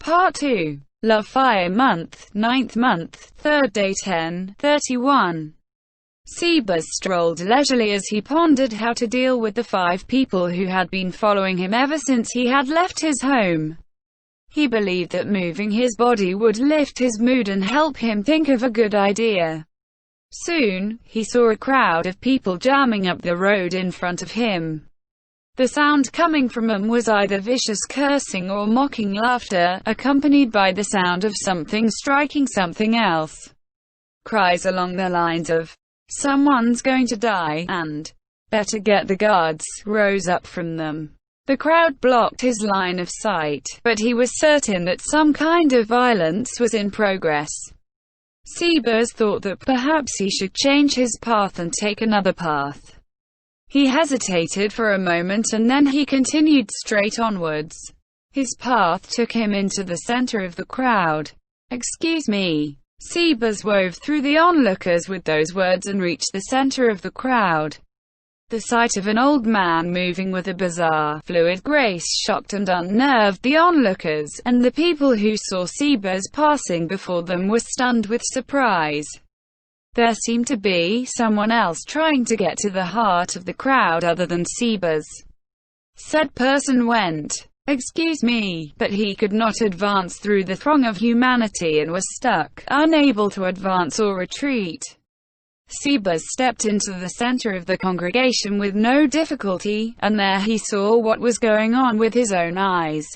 Part 2. Love Fire Month, 9th month, 3rd day 10:31. Sebas strolled leisurely as he pondered how to deal with the 5 people who had been following him ever since he had left his home. He believed that moving his body would lift his mood and help him think of a good idea. Soon, he saw a crowd of people jamming up the road in front of him. The sound coming from them was either vicious cursing or mocking laughter, accompanied by the sound of something striking something else. Cries along the lines of, "Someone's going to die," and "Better get the guards," rose up from them. The crowd blocked his line of sight, but he was certain that some kind of violence was in progress. Sebas thought that perhaps he should change his path and take another path. He hesitated for a moment and then he continued straight onwards. His path took him into the center of the crowd. "Excuse me." Sebas wove through the onlookers with those words and reached the center of the crowd. The sight of an old man moving with a bizarre, fluid grace shocked and unnerved the onlookers, and the people who saw Sebas passing before them were stunned with surprise. There seemed to be someone else trying to get to the heart of the crowd other than Sebas. Said person went, "Excuse me," but he could not advance through the throng of humanity and was stuck, unable to advance or retreat. Sebas stepped into the center of the congregation with no difficulty, and there he saw what was going on with his own eyes.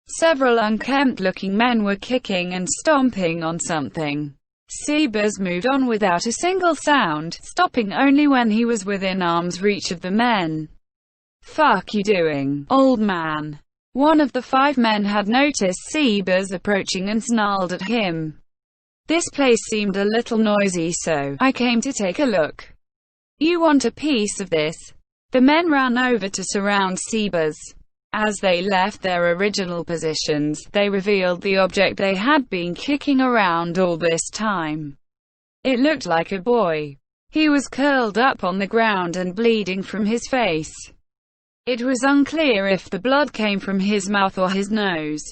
Several unkempt-looking men were kicking and stomping on something. Sebas moved on without a single sound, stopping only when he was within arm's reach of the men. "Fuck you doing, old man?" One of the 5 men had noticed Sebas approaching and snarled at him. "This place seemed a little noisy, so I came to take a look. You want a piece of this?" The men ran over to surround Sebas. As they left their original positions, they revealed the object they had been kicking around all this time. It looked like a boy. He was curled up on the ground and bleeding from his face. It was unclear if the blood came from his mouth or his nose.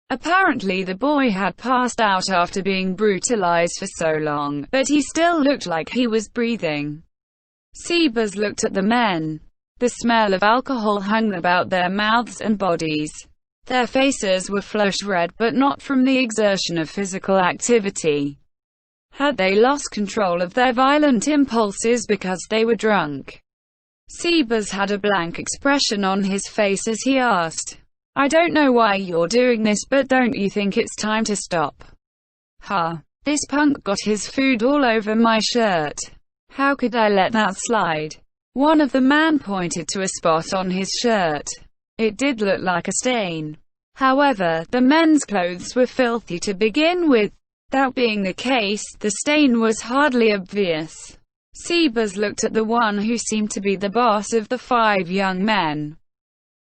Apparently the boy had passed out after being brutalized for so long, but he still looked like he was breathing. Sebas looked at the men. The smell of alcohol hung about their mouths and bodies. Their faces were flush red, but not from the exertion of physical activity. Had they lost control of their violent impulses because they were drunk? Sebas had a blank expression on his face as he asked, "I don't know why you're doing this, but don't you think it's time to stop?" This punk got his food all over my shirt. How could I let that slide?" One of the men pointed to a spot on his shirt. It did look like a stain. However, the men's clothes were filthy to begin with. That being the case, the stain was hardly obvious. Sebas looked at the one who seemed to be the boss of the 5 young men.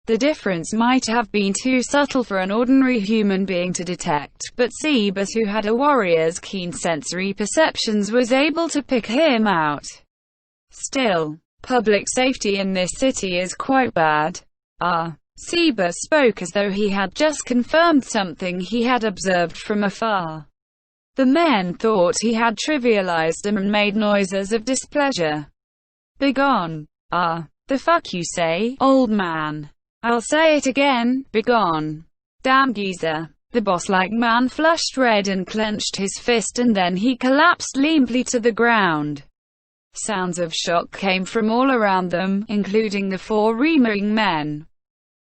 The difference might have been too subtle for an ordinary human being to detect, but Sebas, who had a warrior's keen sensory perceptions, was able to pick him out. Still, public safety in this city is quite bad. Sebas spoke as though he had just confirmed something he had observed from afar. The men thought he had trivialized them and made noises of displeasure. "Begone." The fuck you say, old man?" "I'll say it again, begone. Damn geezer." The boss-like man flushed red and clenched his fist, and then he collapsed limply to the ground. Sounds of shock came from all around them, including the 4 remaining men.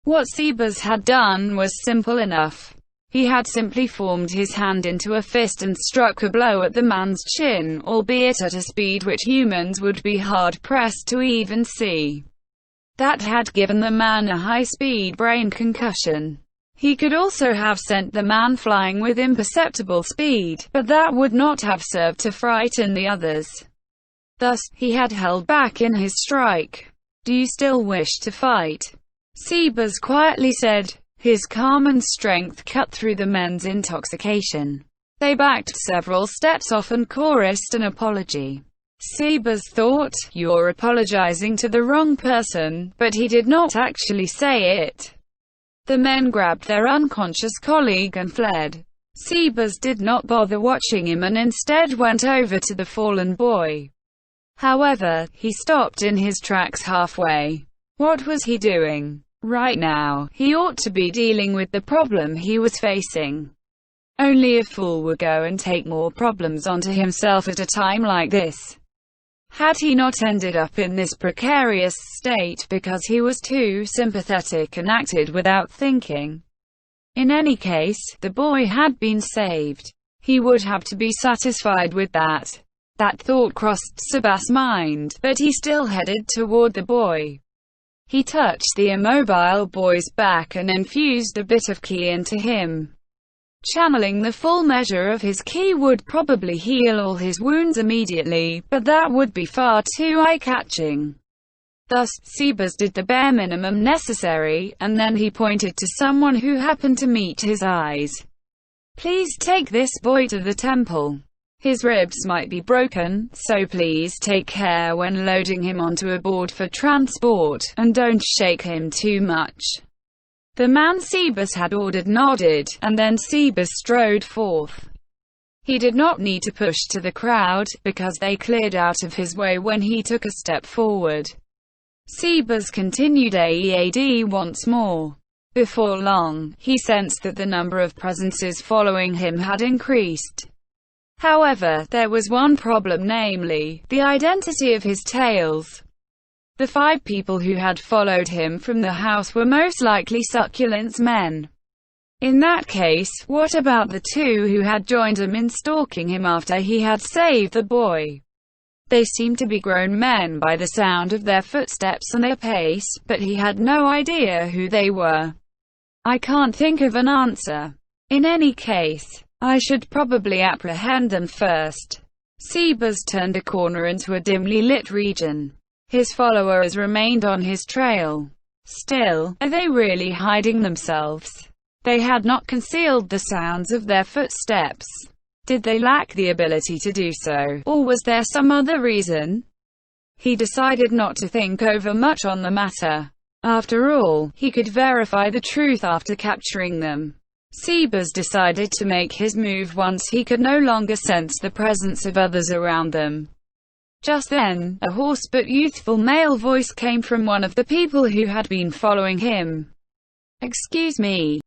What Sebas had done was simple enough. He had simply formed his hand into a fist and struck a blow at the man's chin, albeit at a speed which humans would be hard-pressed to even see. That had given the man a high-speed brain concussion. He could also have sent the man flying with imperceptible speed, but that would not have served to frighten the others. Thus, he had held back in his strike. "Do you still wish to fight?" Sebas quietly said. His calm and strength cut through the men's intoxication. They backed several steps off and chorused an apology. Sebas thought, "You're apologizing to the wrong person," but he did not actually say it. The men grabbed their unconscious colleague and fled. Sebas did not bother watching him and instead went over to the fallen boy. However, he stopped in his tracks halfway. What was he doing? Right now, he ought to be dealing with the problem he was facing. Only a fool would go and take more problems onto himself at a time like this. Had he not ended up in this precarious state because he was too sympathetic and acted without thinking? In any case, the boy had been saved. He would have to be satisfied with that. That thought crossed Sebas' mind, but he still headed toward the boy. He touched the immobile boy's back and infused a bit of ki into him. Channeling the full measure of his ki would probably heal all his wounds immediately, but that would be far too eye-catching. Thus, Sebas did the bare minimum necessary, and then he pointed to someone who happened to meet his eyes. Please take this boy to the temple. His ribs might be broken, so please take care when loading him onto a board for transport, and don't shake him too much. The man Sebas had ordered nodded, and then Sebas strode forth. He did not need to push to the crowd, because they cleared out of his way when he took a step forward. Sebas continued AEAD once more. Before long, he sensed that the number of presences following him had increased. However, there was one problem, namely, the identity of his tails. The 5 people who had followed him from the house were most likely Succulent's men. In that case, what about the 2 who had joined him in stalking him after he had saved the boy? They seemed to be grown men by the sound of their footsteps and their pace, but he had no idea who they were. I can't think of an answer. In any case, I should probably apprehend them first. Sebas turned a corner into a dimly lit region. His followers remained on his trail. Still, are they really hiding themselves? They had not concealed the sounds of their footsteps. Did they lack the ability to do so, or was there some other reason? He decided not to think over much on the matter. After all, he could verify the truth after capturing them. Sebas decided to make his move once he could no longer sense the presence of others around them. Just then, a hoarse but youthful male voice came from one of the people who had been following him. "Excuse me,